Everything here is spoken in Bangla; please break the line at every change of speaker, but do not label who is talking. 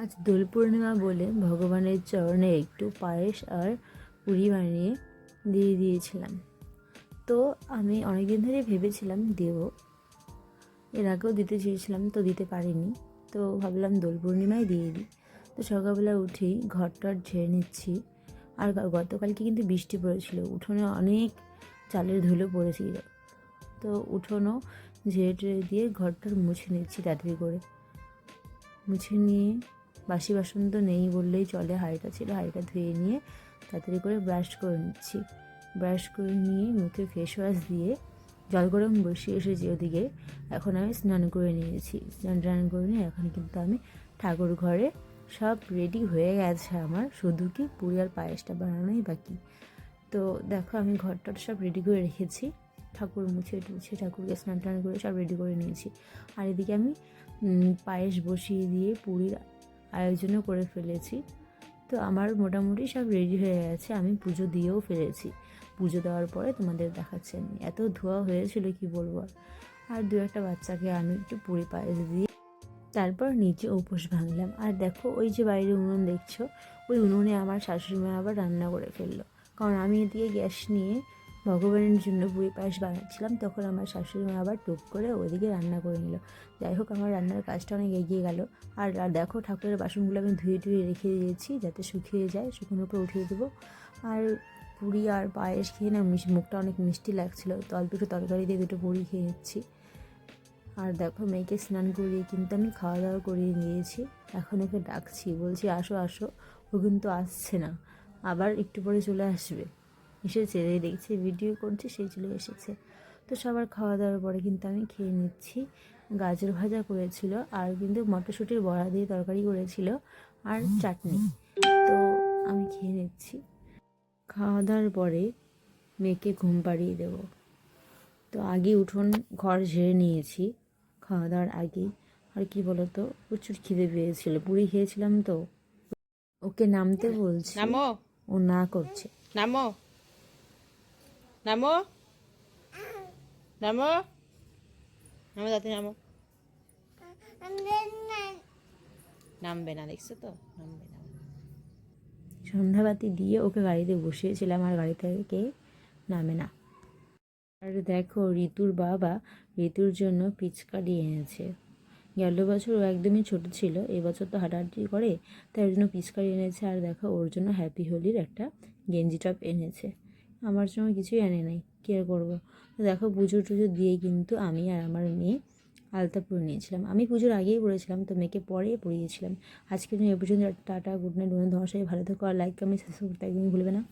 আজ দোল পূর্ণিমা বলে ভগবানের চরণে একটু পায়েস আর পুরি বানিয়ে দিয়ে দিয়েছিলাম। তো আমি অনেকদিন ধরে ভেবেছিলাম দেব, এর আগেও দিতে চেয়েছিলাম তো দিতে পারিনি। তো ভাবলাম দোল পূর্ণিমায় দিয়ে দিই। তো সকালবেলা উঠেই ঘরটার ঝেড়ে নিচ্ছি। আর গতকালকে কিন্তু বৃষ্টি পড়েছিল, উঠোনে অনেক চালের ধুলো পড়েছিল। তো উঠোনও ঝেড়ে টেড়ে দিয়ে ঘরটার মুছে নিচ্ছি তাড়াতাড়ি করে। মুছে নিয়ে বাসি বাসন তো নেই বললেই চলে, হাঁড়িটা ছিল, হাঁড়িটা ধুয়ে নিয়ে তাড়াতাড়ি করে ব্রাশ করে নিচ্ছি। ব্রাশ করে নিয়ে মুখে ফেস ওয়াশ দিয়ে জল গরম বসিয়ে এসেছি ওদিকে। এখন আমি স্নান করে নিয়েছি। স্নান করে নিয়ে এখন কিন্তু আমি ঠাকুর ঘরে সব রেডি হয়ে গেছে আমার, শুধু কি পুরি আর পায়েসটা বানানোই বাকি। তো দেখো আমি ঘরটা সব রেডি করে রেখেছি, ঠাকুর মুছে টুছে ঠাকুরকে স্নান টান করে সব রেডি করে নিয়েছি। আর এদিকে আমি পায়েস বসিয়ে দিয়ে পুরীর আয়োজনও করে ফেলেছি। তো আমার মোটামুটি সব রেডি হয়ে গেছে, আমি পুজো দিয়েও ফেলেছি। পুজো দেওয়ার পরে তোমাদের দেখাচ্ছি। আমি এত ধোয়া হয়েছিল কি বলবো। আর দু একটা বাচ্চাকে আমি একটু পুরি পায়েস দিয়ে তারপর নিচে উপোস ভাঙলাম। আর দেখো ওই যে বাইরে উনুন দেখছো, ওই উনুনে আমার শাশুড়ি মা আবার রান্না করে ফেললো। কারণ আমি এদিকে গ্যাস নিয়ে ভগবানের জন্য পুরি পায়েস বানাচ্ছিলাম, তখন আমার শাশুড়ি মা আবার টুক করে ওইদিকে রান্না করে নিল। যাই হোক, আমার রান্নার কাজটা অনেক এগিয়ে গেল। আর দেখো ঠাকুরের বাসনগুলো আমি ধুয়ে রেখে দিয়েছি যাতে শুকিয়ে যায়, শুকনোর উপরে উঠিয়ে দেবো। আর পুরি আর পায়েস খেয়ে না মুখটা অনেক মিষ্টি লাগছিলো, তো অল্প একটু তরকারি দিয়ে দুটো পুরি খেয়ে নিচ্ছি। আর দেখো মেয়েকে স্নান করিয়ে কিন্তু আমি খাওয়া দাওয়া করিয়ে নিয়েছি। এখন ওকে ডাকছি, বলছি আসো আসো, ও কিন্তু আসছে না, আবার একটু পরে চলে আসবে। এসেছে, দেখছি ভিডিও করছে, সেই চলে এসেছে। তো সবার খাওয়া দাওয়ার পরে কিন্তু আমি খেয়ে নিচ্ছি। গাজর ভাজা করেছিল, আর কিন্তু মটরশুঁটির বড়া দিয়ে তরকারি করেছিল, আর চাটনি। তো আমি খেয়ে নিচ্ছি। খাওয়া দাওয়ার পরে মেয়েকে ঘুম পাড়িয়ে দেবো। তো আগে উঠোন ঘর ঝেড়ে নিয়েছি খাওয়া দাওয়ার আগেই। আর কি বলতো, প্রচুর খিদে পেয়েছিল, পুরি খেয়েছিলাম তো। ওকে নামতে বলছি,
নামো
ও না করছে।
নামো নামো নামো নামো তাতে নামো। নামবে না, দেখছো তো, নামবে না।
সন্ধ্যাবাতি দিয়ে ওকে গাড়িতে বসিয়েছিলাম, আর গাড়ি থেকে নামে না। আর দেখো ঋতুর বাবা ঋতুর জন্য পিচকারি এনেছে। গেল বছর ও একদমই ছোট ছিল, এবছর তো হাঁটাহাঁটি করে, তাই ওর জন্য পিচকারি এনেছে। আর দেখো ওর জন্য হ্যাপি হোলির একটা গেঞ্জি টপ এনেছে। আমার জন্য কিছুই আনে নাই, কী আর করবো। তো দেখো পুজো টুজো দিয়ে কিন্তু আমি আর আমার মেয়ে আলতা পরে নিয়েছিলাম। আমি পুজোর আগেই পরেছিলাম, তো মেয়েকে পরে পরিয়েছিলাম। আজকের জন্য এ পর্যন্ত টাটা, গুড নাইট। বন্ধু, তোমার সাথে ভালো থেকো, আর লাইক কমেন্ট সাবস্ক্রাইব করতে একদমই ভুলবে না।